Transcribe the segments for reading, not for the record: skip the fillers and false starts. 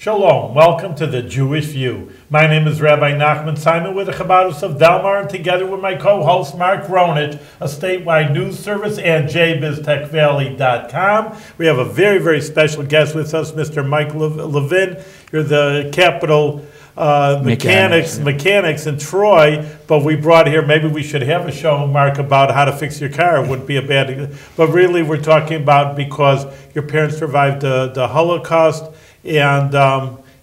Shalom, welcome to the Jewish View. My name is Rabbi Nachman Simon with the Chabadis of Delmar, and together with my co-host Mark Ronich, a statewide news service, and jbiztechvalley.com. We have a very, very special guest with us, Mr. Mike Levin. You're the capital mechanics in Troy, but we brought here, maybe we should have a show, Mark, about how to fix your car. It wouldn't be a bad, but really we're talking about because your parents survived the Holocaust. And,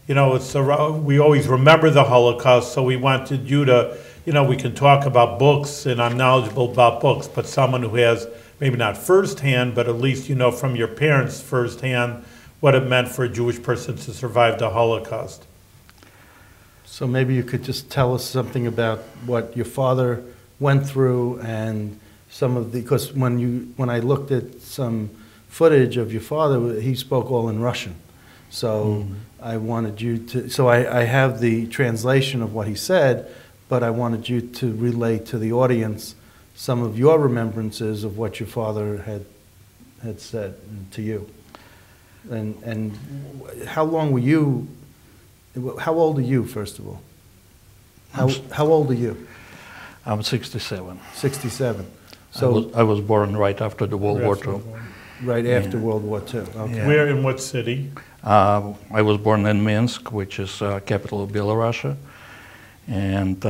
we always remember the Holocaust, so we wanted you to, we can talk about books, and I'm knowledgeable about books, but someone who has, maybe not firsthand, but at least, from your parents firsthand, what it meant for a Jewish person to survive the Holocaust. So maybe you could just tell us something about what your father went through and some of the, because when I looked at some footage of your father, he spoke all in Russian. So I wanted you to, so I have the translation of what he said, but I wanted you to relay to the audience some of your remembrances of what your father had said to you. And how long were you, how old are you, first of all? How old are you? I'm 67. 67. So I was born right after the World War II. Right after World War II. Okay. Yeah. Where, in what city? I was born in Minsk, which is capital of Belarus, and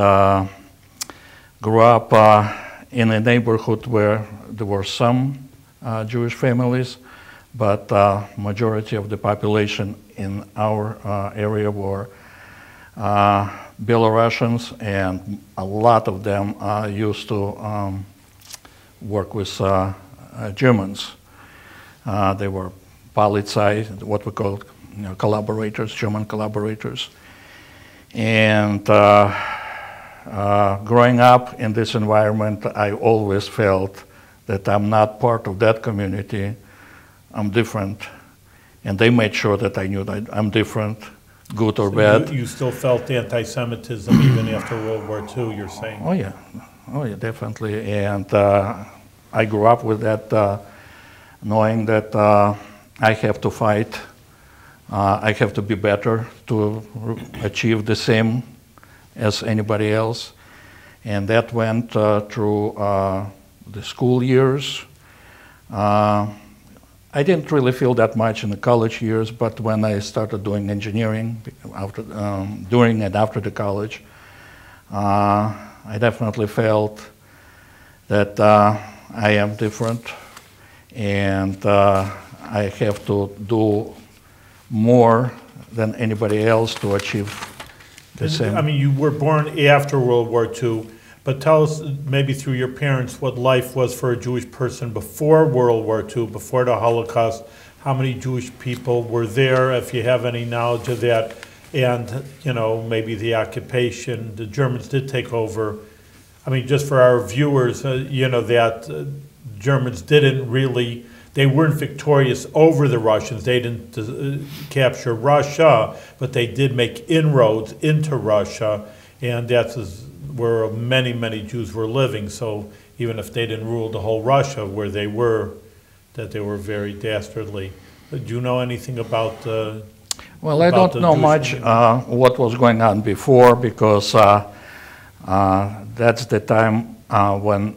grew up in a neighborhood where there were some Jewish families, but majority of the population in our area were Belarusians, and a lot of them used to work with Germans. They were Polizei, what we call collaborators, German collaborators. And growing up in this environment, I always felt that I'm not part of that community. I'm different. And they made sure that I knew that I'm different, good or bad. You still felt anti-Semitism even after World War II, you're saying? Oh yeah, definitely. And I grew up with that, knowing that I have to fight, I have to be better to achieve the same as anybody else. And that went through the school years. I didn't really feel that much in the college years, but when I started doing engineering during and after the college, I definitely felt that I am different, and I have to do more than anybody else to achieve the same. I mean, you were born after World War II, but tell us maybe through your parents what life was for a Jewish person before World War II, before the Holocaust. How many Jewish people were there, if you have any knowledge of that, and maybe the occupation. The Germans did take over. I mean, just for our viewers, that Germans didn't really. They weren't victorious over the Russians. They didn't capture Russia, but they did make inroads into Russia, and that's where many, many Jews were living. So even if they didn't rule the whole Russia where they were, that they were very dastardly. Do you know anything about well, I don't know much what was going on before, because that's the time when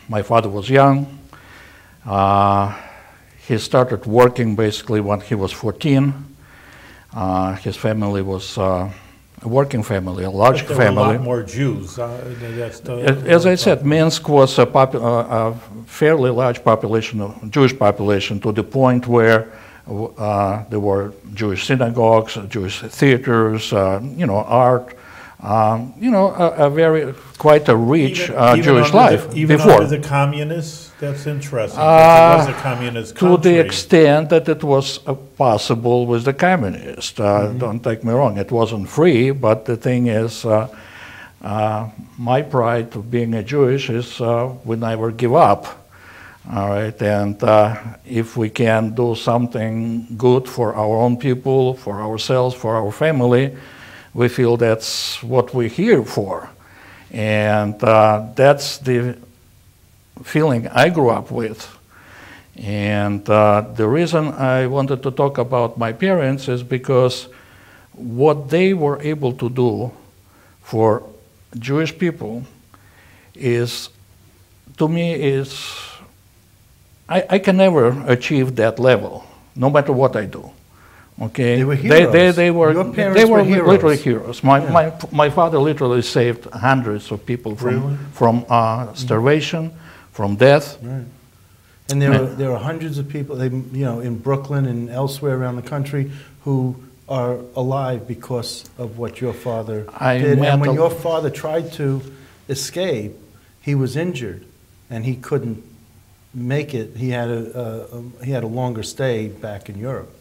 my father was young. He started working basically when he was 14. His family was a working family, a large family. There were a lot more Jews. As I said, Minsk was a fairly large population, Jewish population, to the point where there were Jewish synagogues, Jewish theaters, art. Quite a rich Jewish life even before. Under the communists? That's interesting. It was a communist country. To the extent that it was possible with the communists. Don't take me wrong, it wasn't free, but the thing is, my pride of being a Jewish is we never give up. All right, and if we can do something good for our own people, for ourselves, for our family, we feel that's what we're here for. And that's the feeling I grew up with. And the reason I wanted to talk about my parents is because what they were able to do for Jewish people is, to me, I can never achieve that level, no matter what I do. Okay, they were heroes. They were. Your parents were heroes. Literally heroes. My father literally saved hundreds of people from starvation, from death. Right. And there are hundreds of people, in Brooklyn and elsewhere around the country, who are alive because of what your father did. And when your father tried to escape, he was injured, and he couldn't make it. He had a longer stay back in Europe,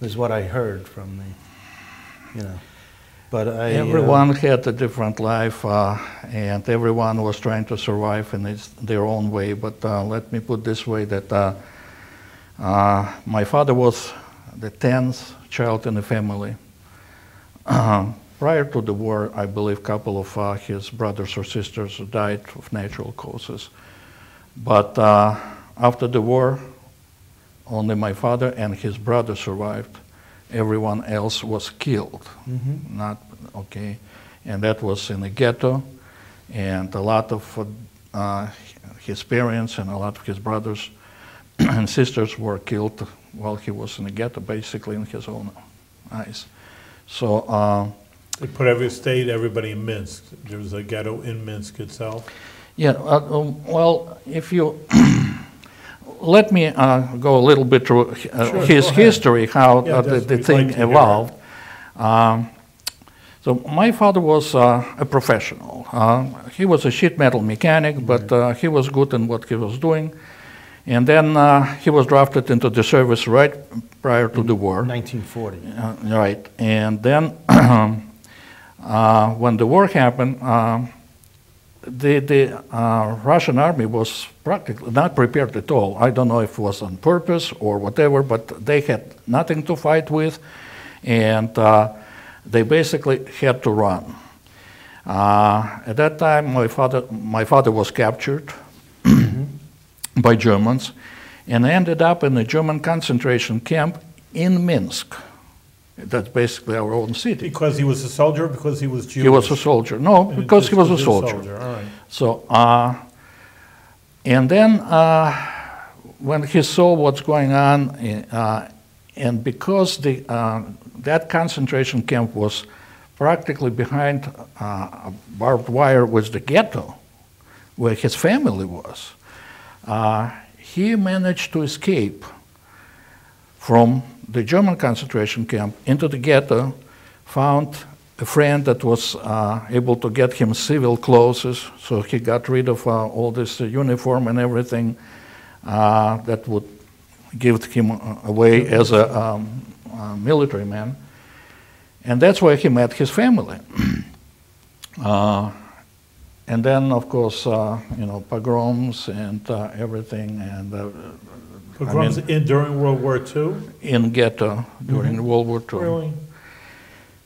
is what I heard from the, But everyone had a different life, and everyone was trying to survive in their own way. But let me put this way, that my father was the 10th child in the family. Prior to the war, I believe a couple of his brothers or sisters died of natural causes. But after the war, only my father and his brother survived. Everyone else was killed. Not okay, and that was in the ghetto, and a lot of his parents and a lot of his brothers and sisters were killed while he was in the ghetto, basically in his own eyes. So they put everybody in Minsk. There was a ghetto in Minsk itself. Yeah. Well, if you let me go a little bit through his history, how the thing evolved. So my father was a professional. He was a sheet metal mechanic, but he was good in what he was doing. And then he was drafted into the service right prior to the war. 1940. Right. And then when the war happened, the Russian army was practically not prepared at all. I don't know if it was on purpose or whatever, but they had nothing to fight with, and they basically had to run. At that time, my father was captured by Germans and ended up in a German concentration camp in Minsk. That's basically our own city. Because he was a soldier, because he was Jewish? He was a soldier. No, because he was a soldier. All right. So, and then when he saw what's going on, and because that concentration camp was practically behind barbed wire with the ghetto, where his family was, he managed to escape from the German concentration camp into the ghetto, found a friend that was able to get him civil clothes, so he got rid of all this uniform and everything that would give him away as a military man. And that's where he met his family. And then, of course, pogroms and everything, and pogroms during World War II? In ghetto during World War II. Really?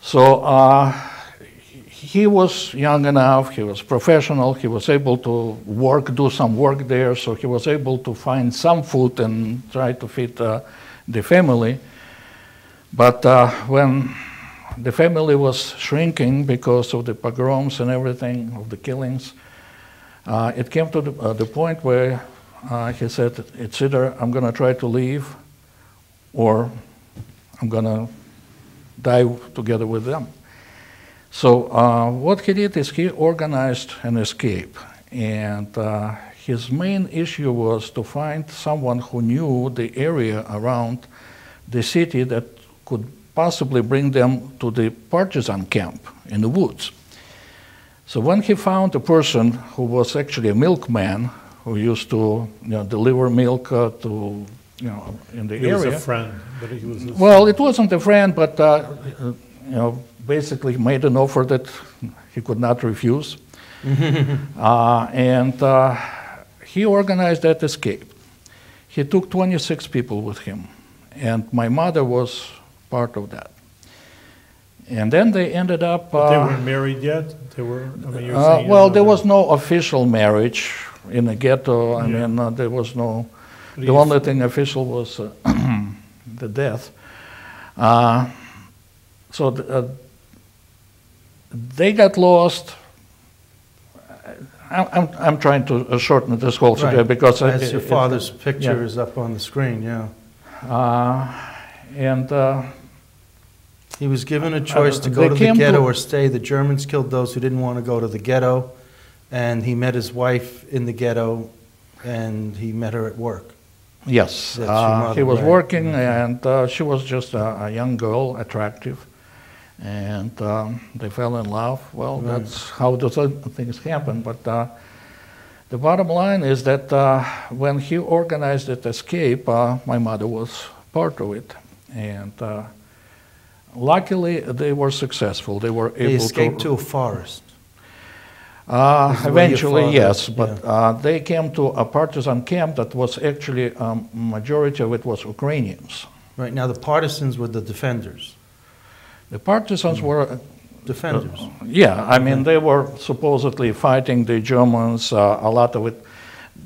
So he was young enough, he was professional, he was able to do some work there, so he was able to find some food and try to feed the family. But when the family was shrinking because of the pogroms and everything, of the killings, it came to the point where he said, it's either I'm going to try to leave or I'm going to die together with them. So what he did is he organized an escape. And his main issue was to find someone who knew the area around the city that could possibly bring them to the partisan camp in the woods. So when he found a person who was actually a milkman, who used to deliver milk to in the area. He was a friend, but he was. Well, it wasn't a friend, but basically made an offer that he could not refuse, and he organized that escape. He took 26 people with him, and my mother was part of that. And then they ended up. But they weren't married yet. They were. I mean, you're saying well, there was no official marriage in the ghetto. I mean, there was no. The only thing official was the death. So they got lost. I'm trying to shorten this whole story because as your father's picture is up on the screen, and he was given a choice to go to the ghetto or stay. The Germans killed those who didn't want to go to the ghetto, and he met his wife in the ghetto, and he met her at work. Yes, he was working, and she was just a young girl, attractive, and they fell in love. Well, that's how those things happen. But the bottom line is that when he organized that escape, my mother was part of it, and luckily they were successful. They were able to escape to a forest. Eventually, yes, but they came to a partisan camp that was actually, majority of it was Ukrainians. Right, now the partisans were the defenders. The partisans were... Defenders. I mean, they were supposedly fighting the Germans, a lot of it.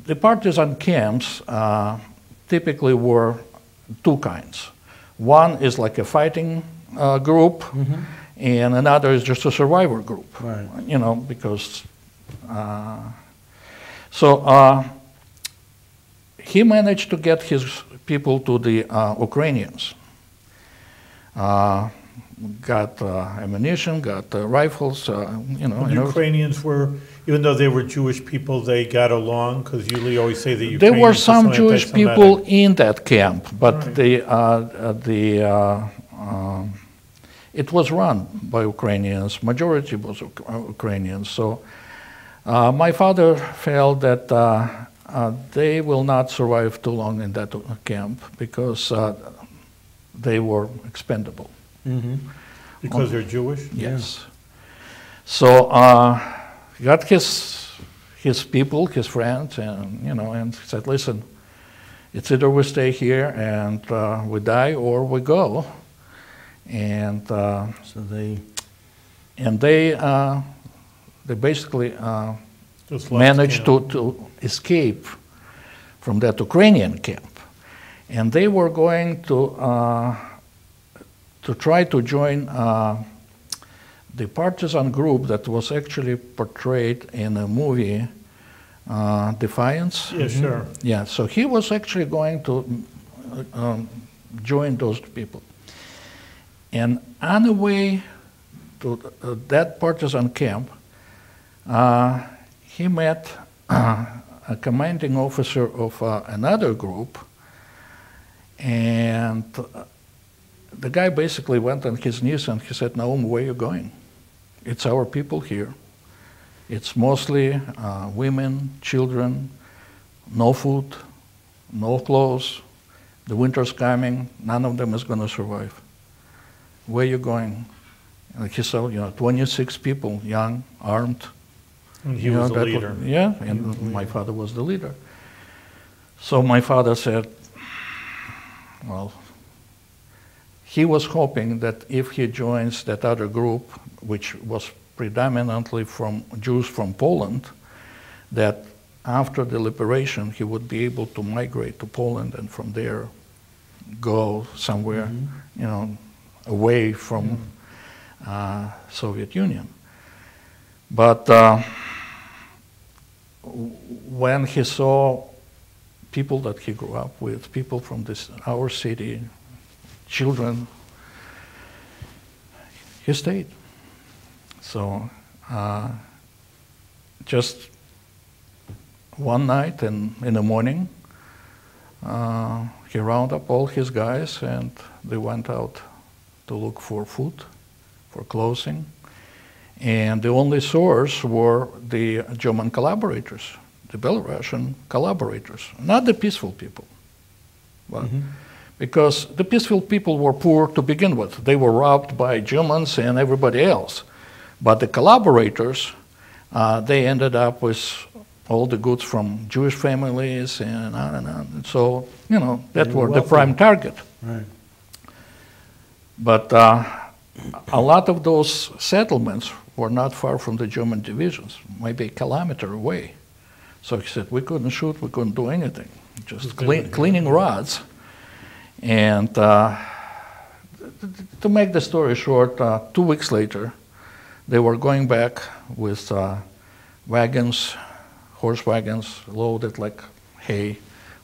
The partisan camps typically were two kinds. One is like a fighting group, and another is just a survivor group. Right. You know, because he managed to get his people to the Ukrainians. Got ammunition, got rifles, you know. The Ukrainians were, even though they were Jewish people, they got along, because usually always say the Ukrainians... There were some Jewish people in that camp, but it was run by Ukrainians, majority was Ukrainians. So my father felt that they will not survive too long in that camp because they were expendable. Because they're Jewish? Yes. So he got his people, his friends, and you know, and said, "Listen, it's either we stay here and we die, or we go." And so they basically managed to escape from that Ukrainian camp, and they were going to try to join the partisan group that was actually portrayed in a movie, Defiance. Yeah, sure. Yeah, so he was actually going to join those people. And on the way to that partisan camp, he met a commanding officer of another group, and the guy basically went on his knees and he said, "Naum, where are you going? It's our people here. It's mostly women, children, no food, no clothes. The winter's coming. None of them is going to survive. Where are you going?" And he saw, 26 people, young, armed. And he was the leader. And my father was the leader. So my father said, well, he was hoping that if he joins that other group, which was predominantly from Jews from Poland, that after the liberation he would be able to migrate to Poland and from there go somewhere, away from Soviet Union. But when he saw people that he grew up with, people from our city, children, he stayed. So just one night in the morning, he rounded up all his guys and they went out to look for food, for clothing. And the only source were the German collaborators, the Belarusian collaborators, not the peaceful people. But because the peaceful people were poor to begin with. They were robbed by Germans and everybody else. But the collaborators, they ended up with all the goods from Jewish families and on and on. And so, that were the prime target. Right. But a lot of those settlements were not far from the German divisions, maybe a kilometer away. So he said, we couldn't shoot, we couldn't do anything, just cleaning rods. And to make the story short, 2 weeks later, they were going back with wagons, horse wagons, loaded like hay,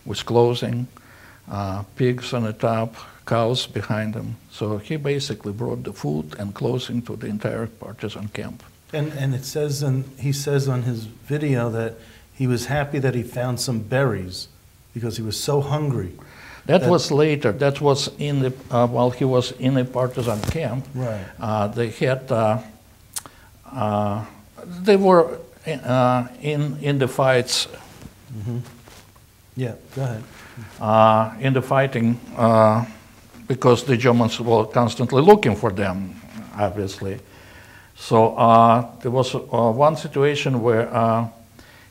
with clothing, pigs on the top, cows behind them. So he basically brought the food and clothing to the entire partisan camp. And it says, he says on his video that he was happy that he found some berries because he was so hungry. That was later. That was in the while he was in a partisan camp. Right. They had they were in the fights. Mm-hmm. Yeah. Go ahead. In the fighting, because the Germans were constantly looking for them, obviously. So there was one situation where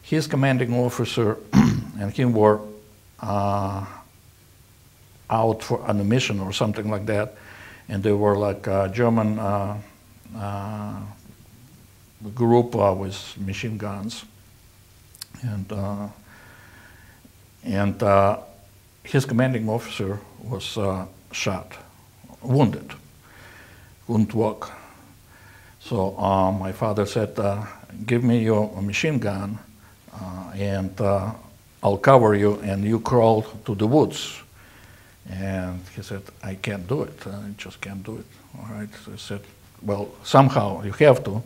his commanding officer and him were out on a mission or something like that, and they were like a German group with machine guns, and his commanding officer was shot, wounded, couldn't walk. So my father said, give me your machine gun and I'll cover you and you crawl to the woods. And he said, I can't do it, I just can't do it. All right, so I said, well, somehow you have to,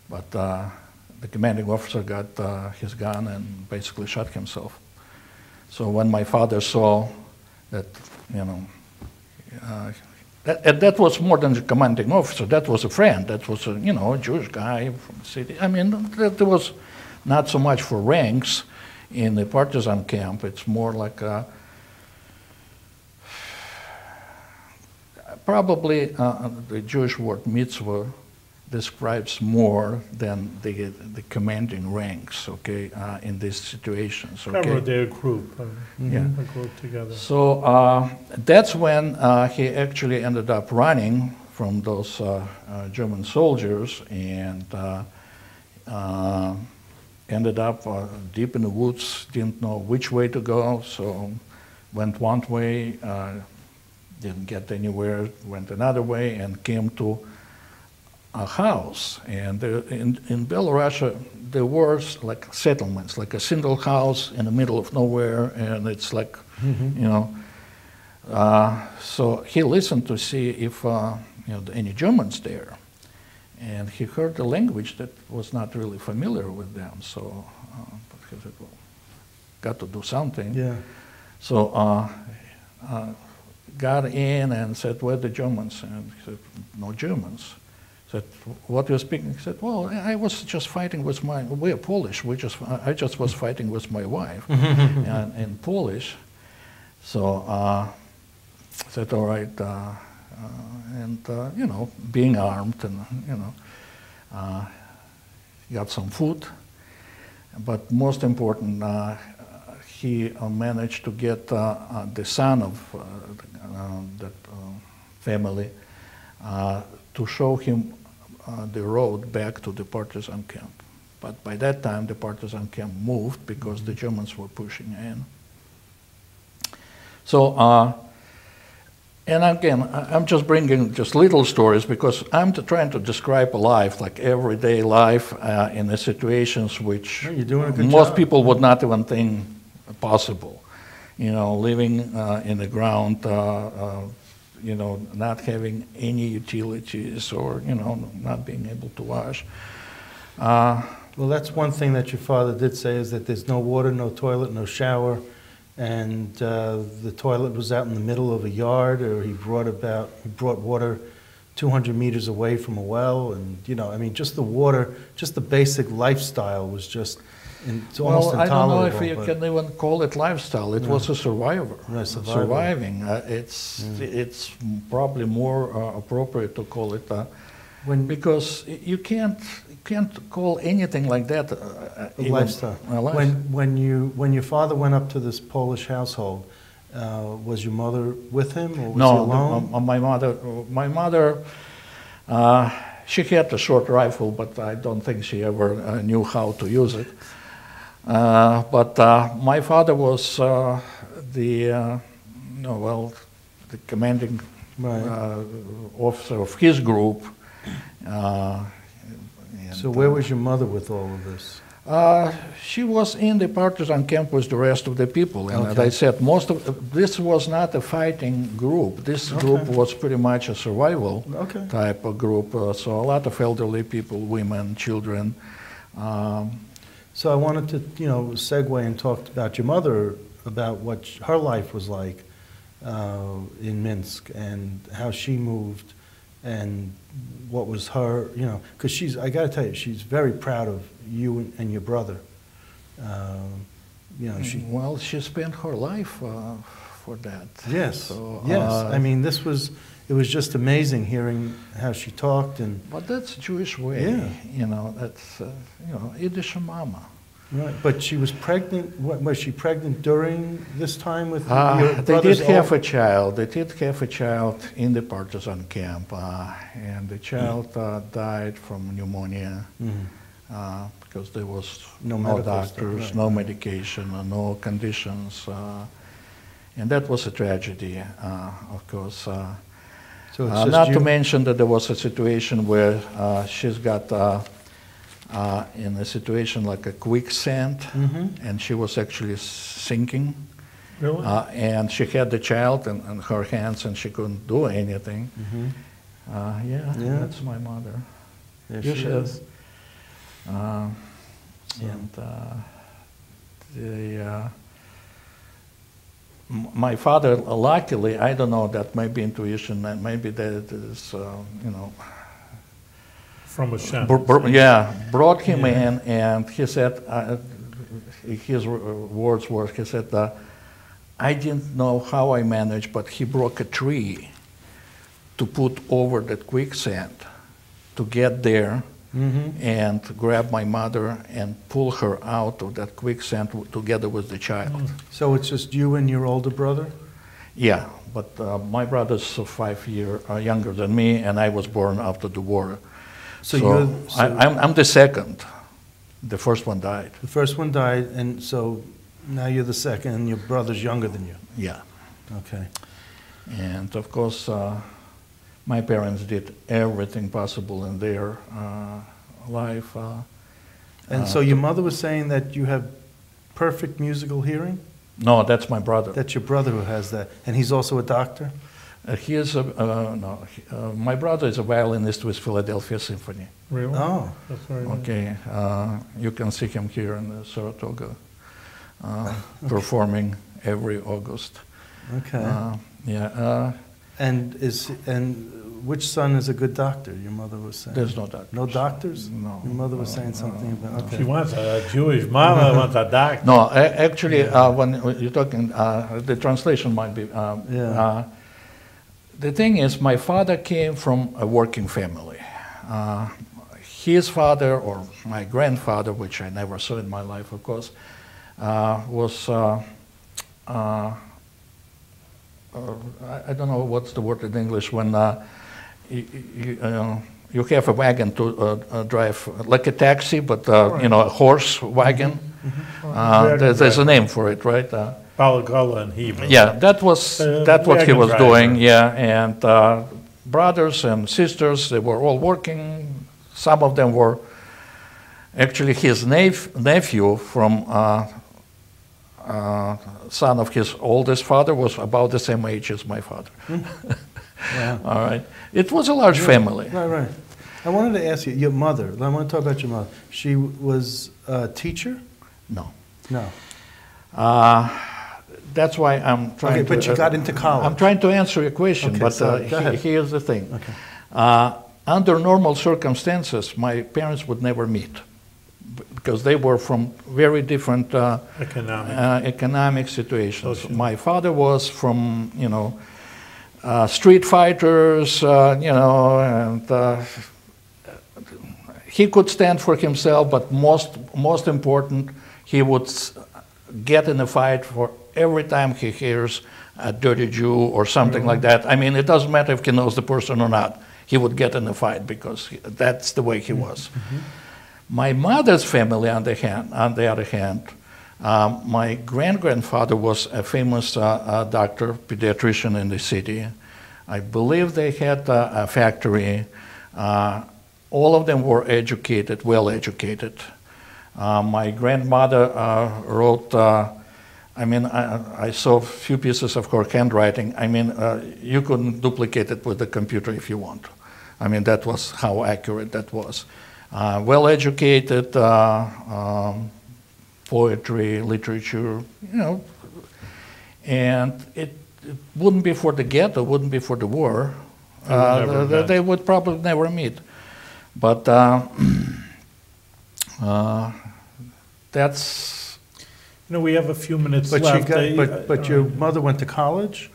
but the commanding officer got his gun and basically shot himself. So when my father saw that, you know, that was more than a commanding officer, that was a friend, that was a, you know, a Jewish guy from the city. I mean, there was not so much for ranks in the partisan camp, it's more like probably the Jewish word mitzvah describes more than the commanding ranks, okay, in these situations. Okay? Remember, they're a group. Yeah. A group together. So that's when he actually ended up running from those German soldiers and ended up deep in the woods, didn't know which way to go, so went one way, didn't get anywhere, went another way, and came to a house. And there, in Belarus, there were like settlements, like a single house in the middle of nowhere, and it's like, you know. So he listened to see if you know, any Germans there, and he heard a language that was not really familiar with them. So he said, well, got to do something. Yeah. So got in and said, where are the Germans? And he said, no Germans. Said, what you're speaking? He said, well, I was just fighting with my, we're Polish, I just was fighting with my wife in Polish. So I said, all right, you know, being armed and, you know, got some food. But most important, he managed to get the son of that family to show him the road back to the partisan camp. But by that time, the partisan camp moved because the Germans were pushing in. So, and again, I'm just bringing just little stories because I'm trying to describe a life, like everyday life in the situations which You're doing a good most job. people would not even think possible. You know, living in the ground, you know, not having any utilities or, you know, not being able to wash. Well, that's one thing that your father did say, is that there's no water, no toilet, no shower, and the toilet was out in the middle of a yard, or he brought water 200 meters away from a well, and, you know, I mean, just the water, just the basic lifestyle was just, it's almost well, intolerable. I don't know if you can even call it lifestyle. It was a survivor. Right, survival. Surviving. It's probably more appropriate to call it because you can't call anything like that A even lifestyle. a life. When your father went up to this Polish household, was your mother with him, or was he No, alone? my mother, she had a short rifle, but I don't think she ever knew how to use it. But my father was the commanding Right. officer of his group. So where was your mother with all of this? She was in the partisan camp with the rest of the people, and as Okay. I said, this was not a fighting group. This group was pretty much a survival Okay. type of group. So a lot of elderly people, women, children. So I wanted to, segue and talk about your mother, about what her life was like in Minsk and how she moved and what was her, because I got to tell you, she's very proud of you and your brother. Well, she spent her life for that. Yes, So, yes. I mean, it was just amazing hearing how she talked and. But that's Jewish way. Yeah. That's Yiddish mama. Right, but she was pregnant. Was she pregnant during this time with your They brother's did have a child. They did have a child in the partisan camp, and the child died from pneumonia because there was No no medical stuff, doctors, right. no medication, no conditions, and that was a tragedy, of course. So it's just Not you? to mention that there was a situation where she's got in a situation like a quicksand, and she was actually sinking. Really? And she had the child in her hands, and she couldn't do anything. Yeah, that's my mother. There Yes, she yes. is. My father, luckily, I don't know, that may be intuition, and maybe that is, From a shed. brought him in, and he said, his words were, he said, I didn't know how I managed, but he broke a tree to put over that quicksand to get there and grab my mother and pull her out of that quicksand together with the child. So it's just you and your older brother? Yeah, but my brother's 5 years younger than me, and I was born after the war. So I'm the second. The first one died. The first one died, and so now you're the second, and your brother's younger than you. Yeah. Okay. And of course, my parents did everything possible in their life. And so your mother was saying that you have perfect musical hearing? No, that's my brother. That's your brother who has that, and he's also a doctor? My brother is a violinist with Philadelphia Symphony. Really? Oh. That's very nice. Okay, you can see him here in Saratoga performing every August. Okay. Yeah. And which son is a good doctor? Your mother was saying. There's no doctors. No doctors? No. Your mother was saying something about. She Okay. wants a Jewish mama, wants a doctor. No, actually, when you're talking, the translation might be. The thing is, my father came from a working family. His father, or my grandfather, which I never saw in my life, of course, was, I don't know what's the word in English, when you have a wagon to drive, like a taxi, but, a horse wagon. There's a name for it, right? Balagala in Hebrew. Yeah, that's what he wagon was driver. doing. Yeah, and brothers and sisters, they were all working. Some of them were actually his nephew from son of his oldest father was about the same age as my father. Wow. All right, it was a large family. Right. I wanted to ask you, your mother. I want to talk about your mother. She was a teacher? No. No. That's why I'm trying Okay, to. but you got into college. I'm trying to answer your question, Okay, but sorry, go ahead. here's the thing. Okay. Under normal circumstances, my parents would never meet because they were from very different economic situations. Social. My father was from, street fighters, and he could stand for himself, but most important, he would get in a fight for every time he hears a dirty Jew or something like that. I mean, it doesn't matter if he knows the person or not. He would get in a fight because that's the way he was. My mother's family, on the other hand, my grandfather was a famous doctor, pediatrician in the city. I believe they had a factory. All of them were educated, well educated. My grandmother wrote, I saw a few pieces of her handwriting. You couldn't duplicate it with the computer if you want. That was how accurate that was. Well educated, poetry, literature, and it wouldn't be for the ghetto, wouldn't be for the war. They would probably never meet. But that's... we have a few minutes left. But your mother went to college?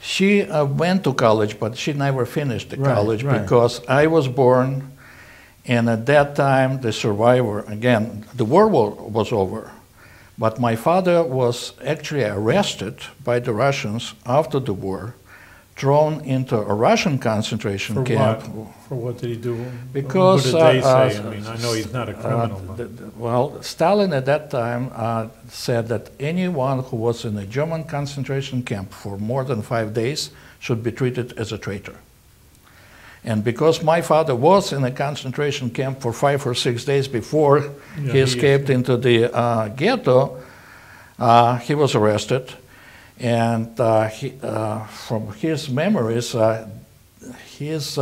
She went to college, but she never finished the college because I was born, and at that time, the survivor, again, the war was over. But my father was actually arrested by the Russians after the war, thrown into a Russian concentration camp. For what did he do? Because what did they say? I know he's not a criminal. Well, Stalin at that time said that anyone who was in a German concentration camp for more than 5 days should be treated as a traitor. And because my father was in a concentration camp for 5 or 6 days before he escaped into the ghetto, he was arrested. And from his memories, his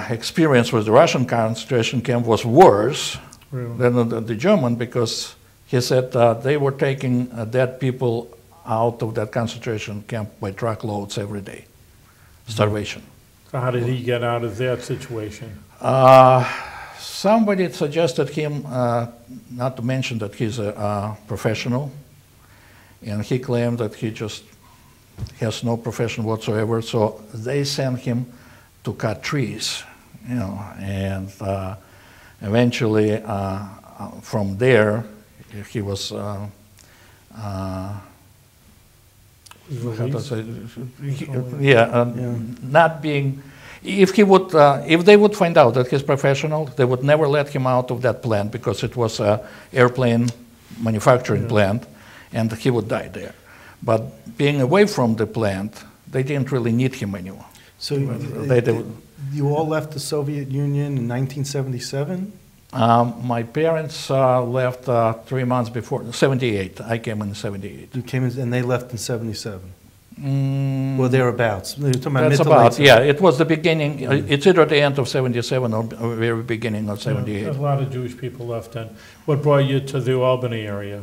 experience with the Russian concentration camp was worse than the German, because he said they were taking dead people out of that concentration camp by truckloads every day. Starvation. So how did he get out of that situation? Somebody suggested him not to mention that he's a professional, and he claimed that he just has no profession whatsoever. So they sent him to cut trees, and eventually from there he was not being. If they would find out that he's professional, they would never let him out of that plant, because it was an airplane manufacturing plant, and he would die there. But being away from the plant, they didn't really need him anymore. So you all left the Soviet Union in 1977? My parents left 3 months before, 78. I came in 78. You came in, and they left in 77? Well, thereabouts. That's about, it was the beginning. It's either the end of 77 or very beginning of 78. A lot of Jewish people left then. What brought you to the Albany area?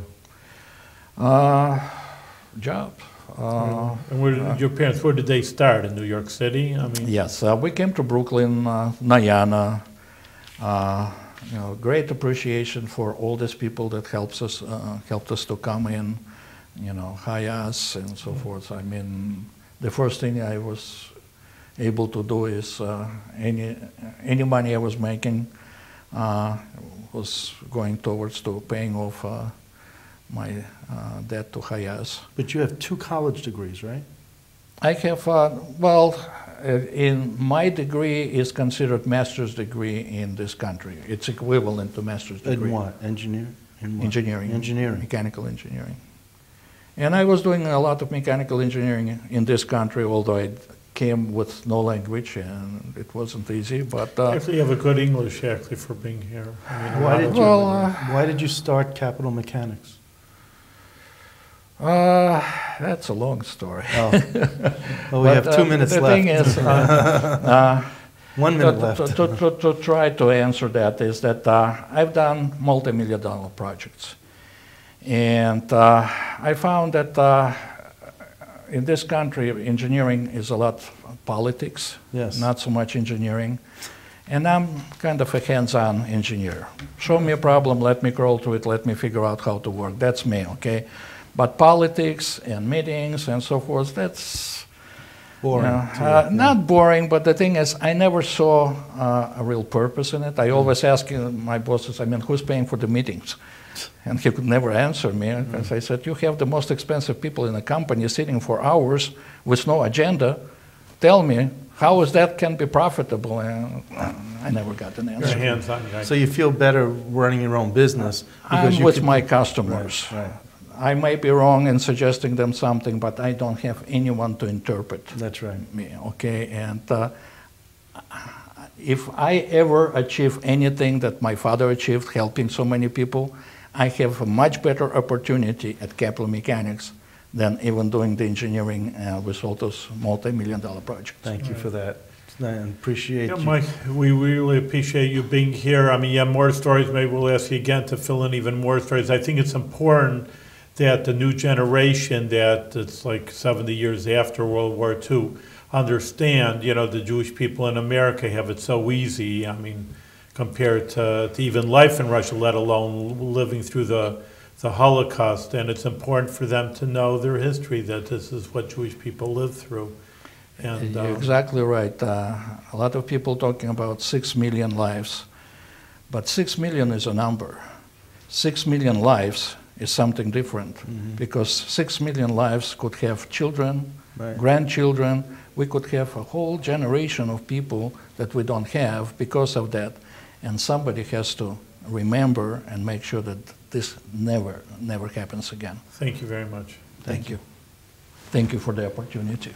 Job. And where did your parents, where did they start? In New York City? Yes, we came to Brooklyn, Nayana. Great appreciation for all these people that helped us to come in, hire us and so forth. The first thing I was able to do is any money I was making was going towards to paying off my debt to Hayas. But you have 2 college degrees, right? I have, in my degree is considered master's degree in this country. It's equivalent to master's degree. In what? Engineering? Engineering. Engineering. Mechanical engineering. And I was doing a lot of mechanical engineering in this country, although I came with no language and it wasn't easy. But actually, you have a good English actually for being here. Why did you start Capital Mechanics? That's a long story. Well, we have 2 minutes left. The thing is, 1 minute left. To try to answer that is that I've done multi-million-dollar projects. And I found that in this country, engineering is a lot of politics, not so much engineering. And I'm kind of a hands-on engineer. Show me a problem, let me crawl through it, let me figure out how to work. That's me, okay? But politics and meetings and so forth, that's boring. Not boring, but the thing is, I never saw a real purpose in it. I always ask my bosses, who's paying for the meetings? And he could never answer me, because I said, you have the most expensive people in the company sitting for hours with no agenda. Tell me, how is that can be profitable? And I never got an answer. Hands-on guy. So you feel better running your own business? I'm with my customers. Right. I may be wrong in suggesting them something, but I don't have anyone to interpret That's right. me, okay? And if I ever achieve anything that my father achieved, helping so many people, I have a much better opportunity at Capital Mechanics than even doing the engineering with all those multi-million-dollar projects. Thank you for that. I appreciate Yeah, you. Mike, we really appreciate you being here. I mean, you have more stories. Maybe we'll ask you again to fill in even more stories. I think it's important that the new generation, that it's like 70 years after World War II, understand, you know, the Jewish people in America have it so easy. I mean, compared to even life in Russia, let alone living through the Holocaust. And it's important for them to know their history, that this is what Jewish people lived through. And, You're exactly right. A lot of people talking about 6 million lives, but 6 million is a number. 6 million lives is something different, because 6 million lives could have children, Right. grandchildren. We could have a whole generation of people that we don't have because of that. And somebody has to remember and make sure that this never happens again. Thank you very much. Thank you. Thank you for the opportunity.